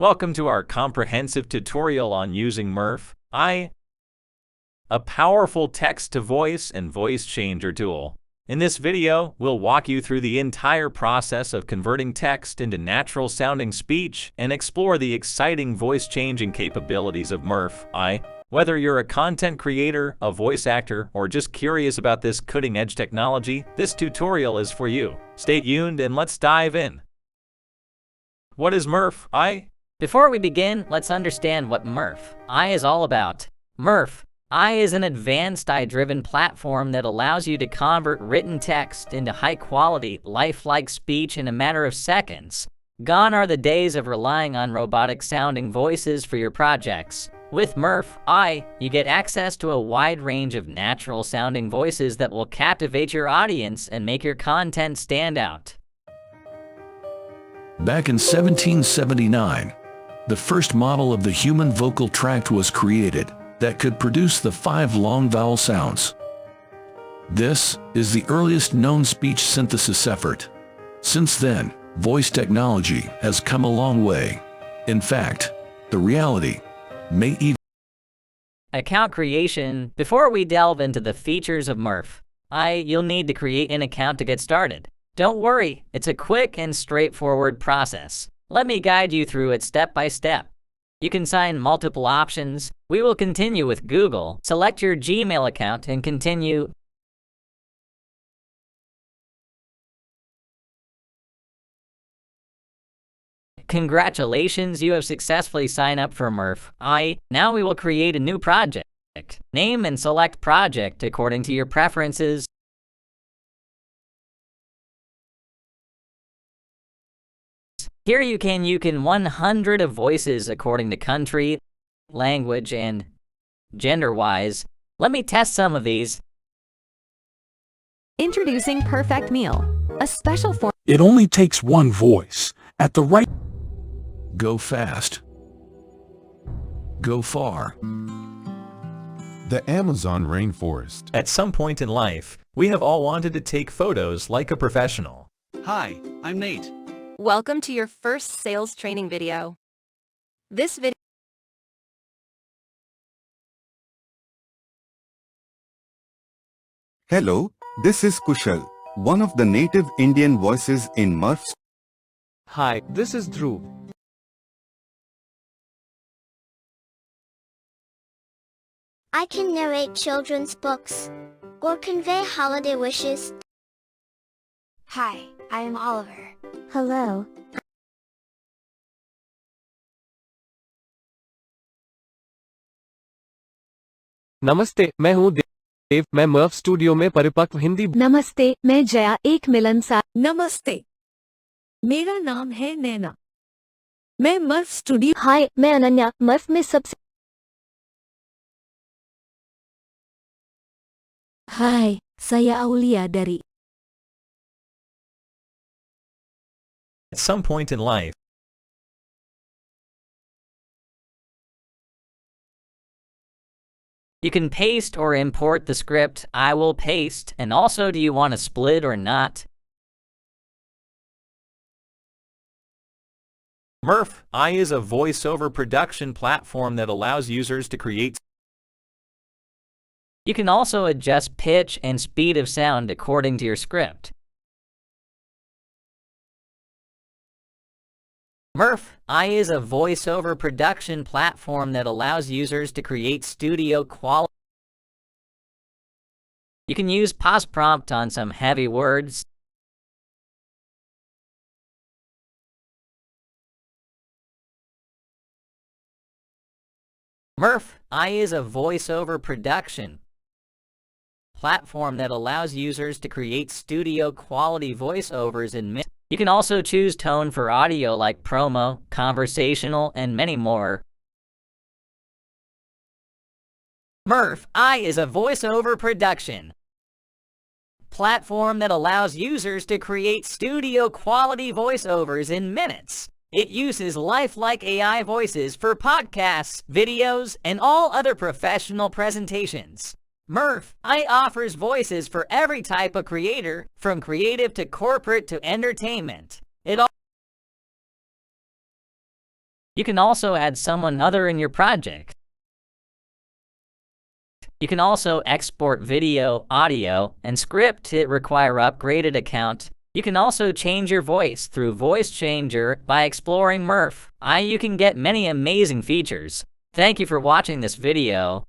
Welcome to our comprehensive tutorial on using Murf, a powerful text-to-voice and voice changer tool. In this video, we'll walk you through the entire process of converting text into natural-sounding speech and explore the exciting voice-changing capabilities of Murf. Whether you're a content creator, a voice actor, or just curious about this cutting-edge technology, this tutorial is for you. Stay tuned and let's dive in. What is Murf? Before we begin, let's understand what Murf is all about. Murf is an advanced AI-driven platform that allows you to convert written text into high-quality, lifelike speech in a matter of seconds. Gone are the days of relying on robotic-sounding voices for your projects. With Murf, you get access to a wide range of natural-sounding voices that will captivate your audience and make your content stand out. Back in 1779, the first model of the human vocal tract was created that could produce the 5 long vowel sounds. This is the earliest known speech synthesis effort. Since then, voice technology has come a long way. In fact, the reality may even Account creation. Before we delve into the features of Murf, you'll need to create an account to get started. Don't worry, it's a quick and straightforward process. Let me guide you through it step by step. You can sign multiple options. We will continue with Google. Select your Gmail account and continue. Congratulations, you have successfully signed up for Murf. Now we will create a new project. Name and select project according to your preferences. Here you can 100 of voices according to country, language, and gender-wise. Let me test some of these. Introducing Perfect Meal, a special form. It only takes one voice at the right. go fast, go far. The Amazon rainforest. At some point in life, we have all wanted to take photos like a professional. Hi, I'm Nate. Welcome to your first sales training video. This video Hello, this is Kushal, one of the native Indian voices in Murf. Hi, this is Dhruv. I can narrate children's books or convey holiday wishes. Hi, I am Oliver. Hello. नमस्ते, मैं हूँ देव। मैं मर्फ studio में परिपक्व हिंदी। नमस्ते, मैं जया, एक मिलनसार। नमस्ते, मेरा नाम है नैना। मैं मर्फ स्टूडियो। हाय, मैं अनन्या, मर्फ में सबसे। Hai, saya Aulia dari. At some point in life, You can paste or import the script. I will paste. And also, do you want to split or not? Murf is a voiceover production platform that allows users to create. You can also adjust pitch and speed of sound according to your script. Murf is a voiceover production platform that allows users to create studio quality. You can use pause prompt on some heavy words. Murf is a voiceover production platform that allows users to create studio quality voiceovers in minutes. You can also choose tone for audio like promo, conversational, and many more. Murf is a voiceover production platform that allows users to create studio quality voiceovers in minutes. It uses lifelike AI voices for podcasts, videos, and all other professional presentations. Murf offers voices for every type of creator, from creative to corporate to entertainment. It You can also add someone other in your project. You can also export video, audio, and script to require upgraded account. You can also change your voice through Voice Changer by exploring Murf. You can get many amazing features. Thank you for watching this video.